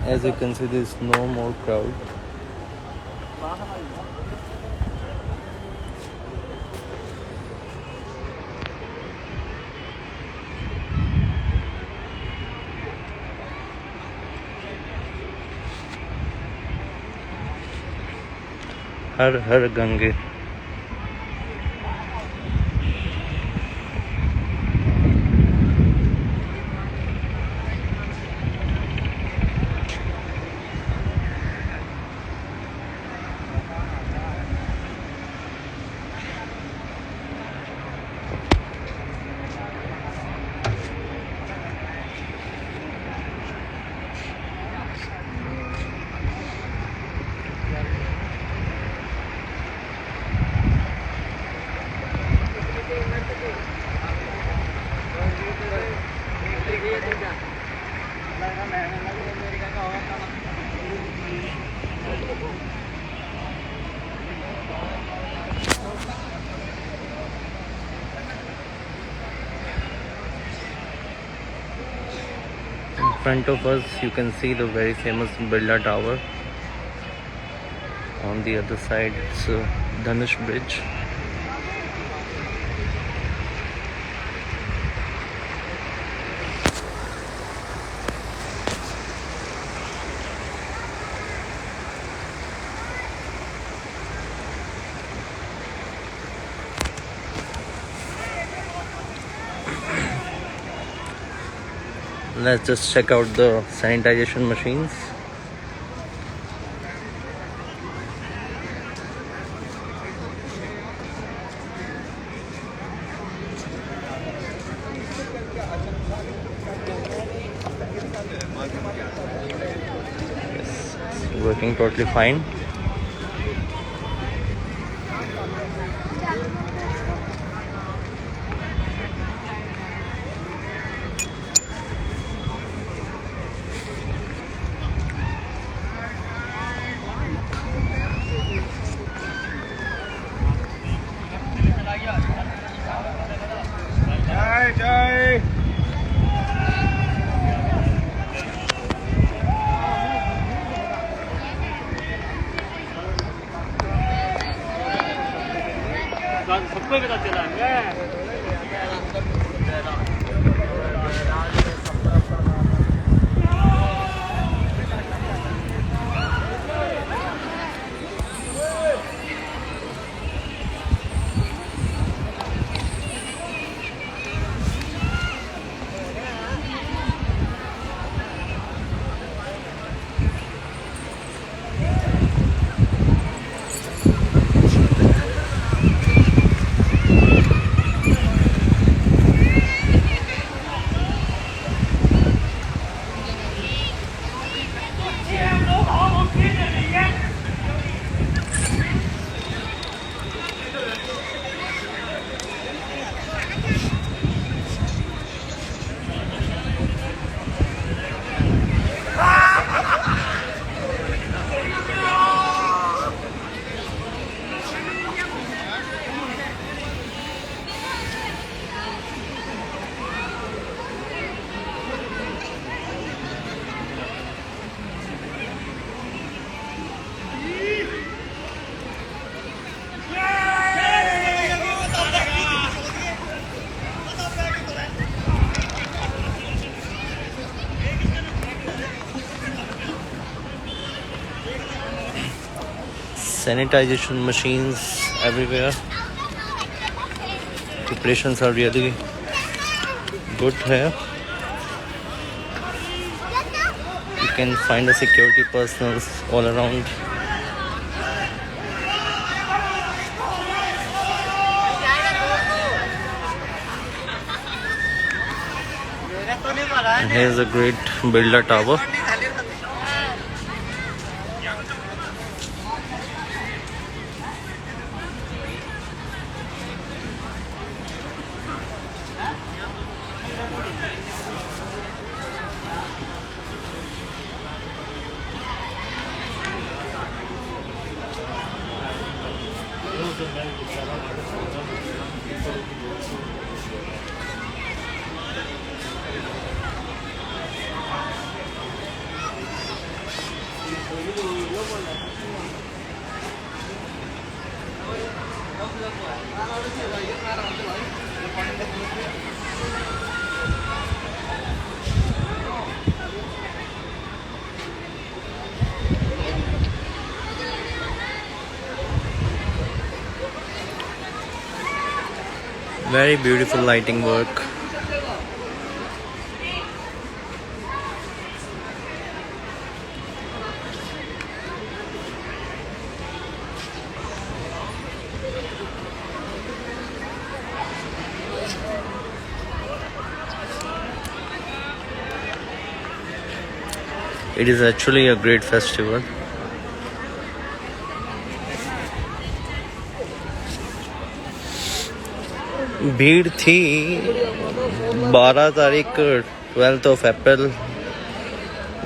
As you can see, there is no more crowd. Her her Gange. In front of us you can see the very famous Birla Tower. On the other side it's Dhanush Bridge. Let's just check out the sanitization machines. Yes, it's working totally fine. Sanitization machines everywhere. Preparations are really good here. You can find the security personnel all around. And here's a great Birla Tower. Very beautiful lighting work. It is actually a great festival. भीड़ थी 12 तारीख 12th of April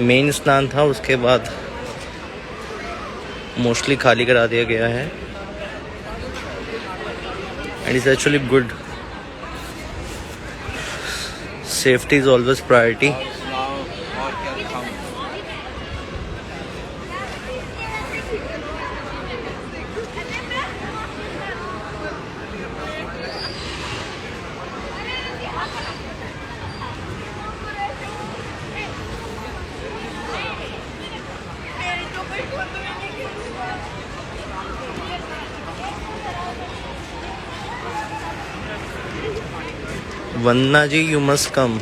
main स्नान था, उसके बाद mostly खाली करा दिया गया है. And it's actually good. Safety is always priority. Vanna ji, you must come.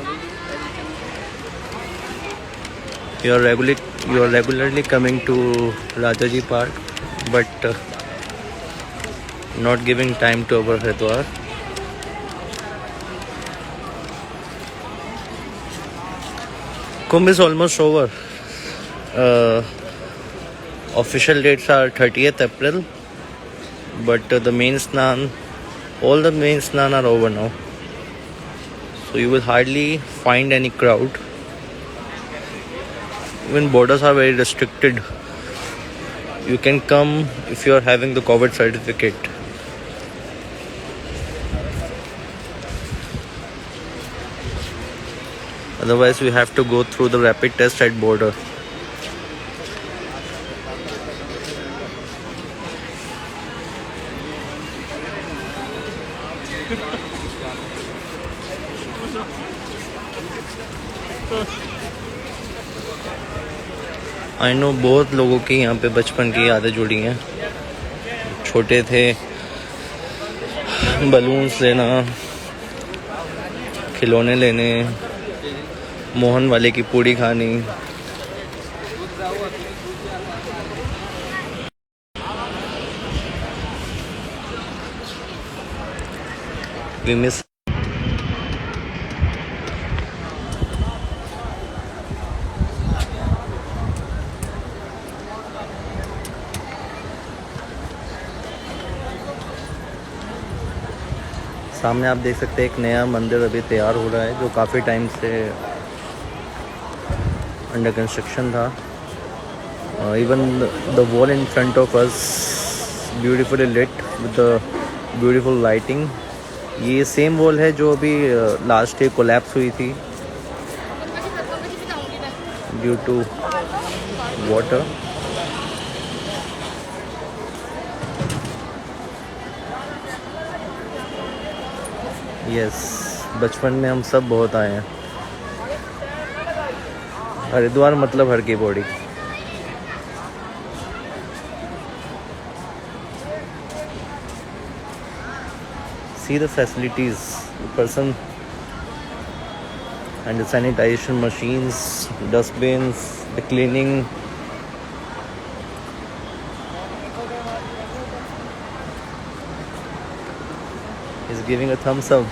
You are regularly coming to Rajaji Park, but not giving time to our Haridwar. Kumbh is almost over. Official dates are 30th April, but the main snan, all the main snan are over now. So you will hardly find any crowd. Even borders are very restricted. You can come if you are having the COVID certificate. Otherwise we have to go through the rapid test at border. I know बहुत लोगों की यहाँ पे बचपन की यादें जुड़ी हैं. छोटे थे, बलून्स लेना, खिलौने लेने, मोहन वाले की पूड़ी खानी. We miss. सामने आप देख सकते हैं एक नया मंदिर अभी तैयार हो रहा है, जो काफ़ी टाइम से अंडर कंस्ट्रक्शन था. Even the wall in front of us beautifully lit with the beautiful lighting. ये सेम वॉल है जो अभी लास्ट डे कोलैप्स हुई थी ड्यू टू वाटर. यस, बचपन में हम सब बहुत आए हैं. हरिद्वार मतलब हर की Pauri. see the facilities, the person and the sanitization machines, dustbins, the cleaning. He's giving a thumbs up.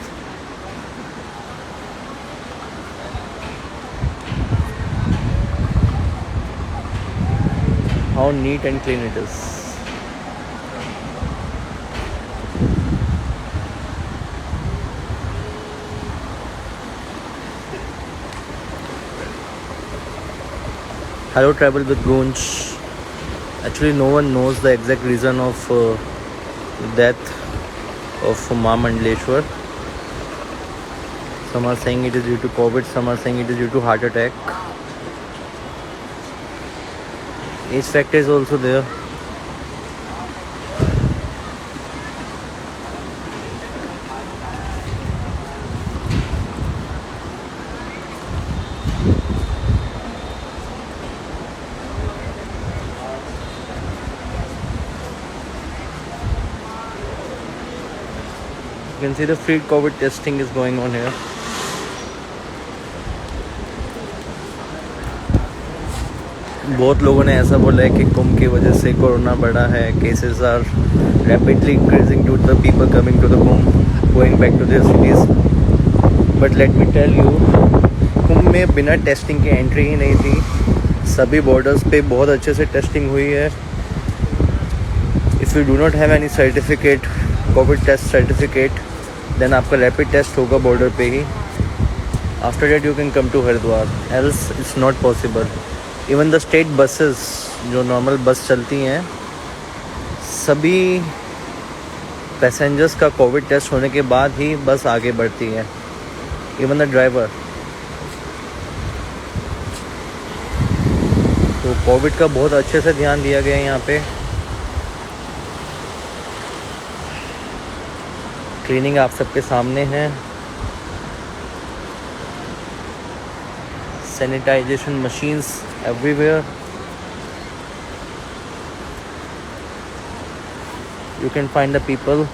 How neat and clean it is. Hello Travel with Gunj. Actually, no one knows the exact reason of death of Ma Mandleshwar. Some are saying it is due to COVID, some are saying it is due to heart attack. Age factor is also there. You can see the free COVID testing is going on here. बहुत लोगों ने ऐसा बोला है कि कुंभ की वजह से कोरोना बढ़ा है. Cases are rapidly increasing due to the people coming to the Kumbh, going back to their cities. But let me tell you, Kumbh में बिना टेस्टिंग की एंट्री ही नहीं थी. सभी बॉर्डर्स पे बहुत अच्छे से टेस्टिंग हुई है. If you do not have any certificate, Covid test certificate, then आपका रैपिड टेस्ट होगा बॉर्डर पे ही. After that you can come to Haridwar, else it's not possible. Even the state buses, जो नॉर्मल बस चलती हैं, सभी पैसेंजर्स का Covid test होने के बाद ही बस आगे बढ़ती है. Even the driver. तो कोविड का बहुत अच्छे से ध्यान दिया गया है यहाँ पे. क्लीनिंग आप सबके सामने है. Sanitization machines everywhere. You can find the people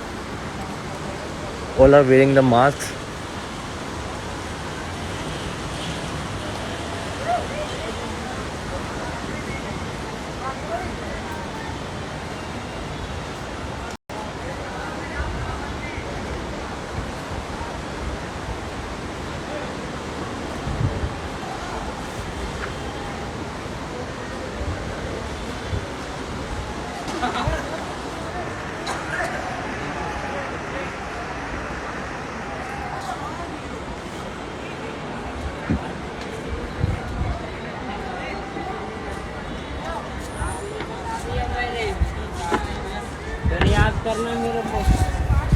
all are wearing the masks.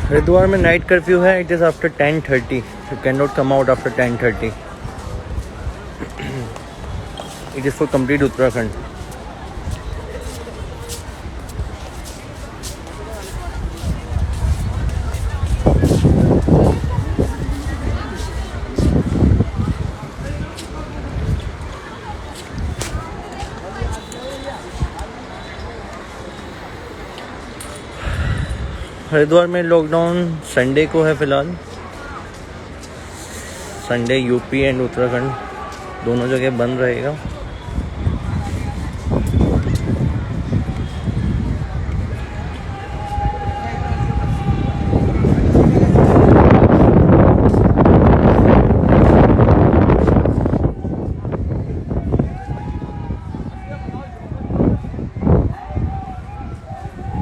Haridwar में नाइट कर्फ्यू है. It is after 10:30. You can not come out after 10:30. It is for complete Uttarakhand. Haridwar में लॉकडाउन संडे को है फ़िलहाल. संडे यूपी एंड उत्तराखंड दोनों जगह बंद रहेगा.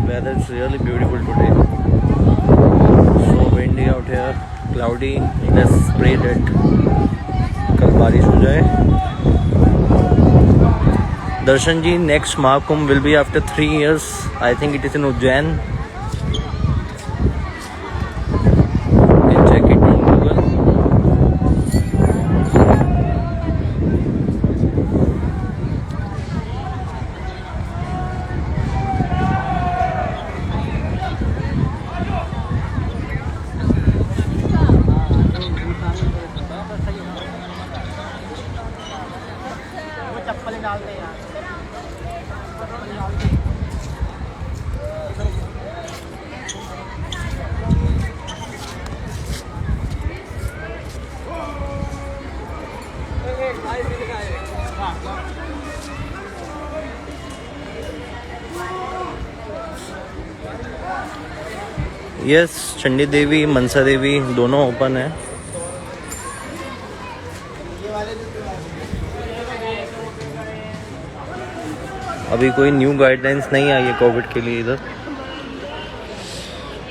Weather is really beautiful today. So windy out here, cloudy. Let's pray that कल बारिश हो जाए. दर्शन जी, next Mahakumbh will be after 3 years. I think it is in Ujjain. You can check it on Google. Yes, Chandi Devi Mansa Devi दोनों open है। अभी कोई new guidelines नहीं आई है कोविड के लिए इधर।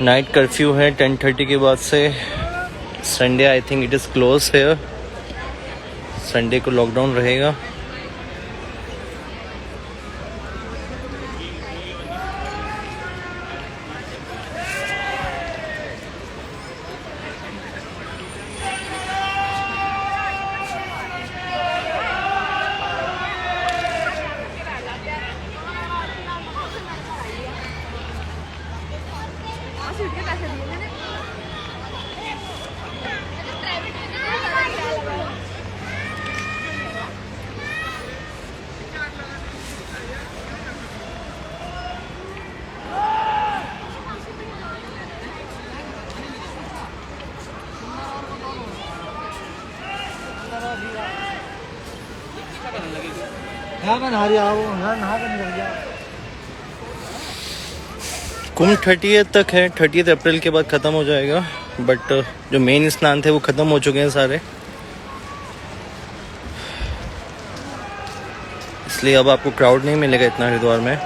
नाइट कर्फ्यू है 10:30 के बाद से। Sunday I think it is close है, संडे को लॉकडाउन रहेगा। कुंभ 30 तक है, 30 अप्रैल के बाद ख़त्म हो जाएगा। बट जो मेन स्नान थे वो ख़त्म हो चुके हैं सारे, इसलिए अब आपको क्राउड नहीं मिलेगा इतना हरिद्वार में।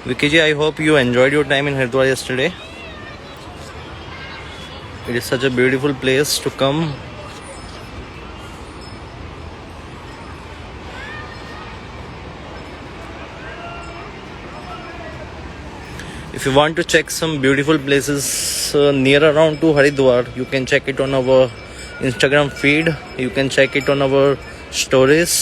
Vicky ji, I hope you enjoyed your time in Haridwar yesterday. It is such a beautiful place to come. If you want to check some beautiful places near around to Haridwar, you can check it on our Instagram feed. You can check it on our stories.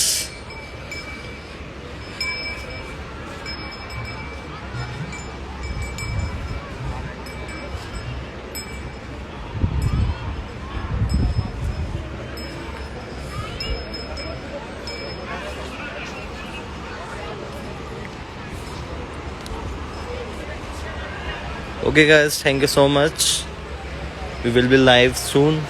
Okay guys, thank you so much. We will be live soon.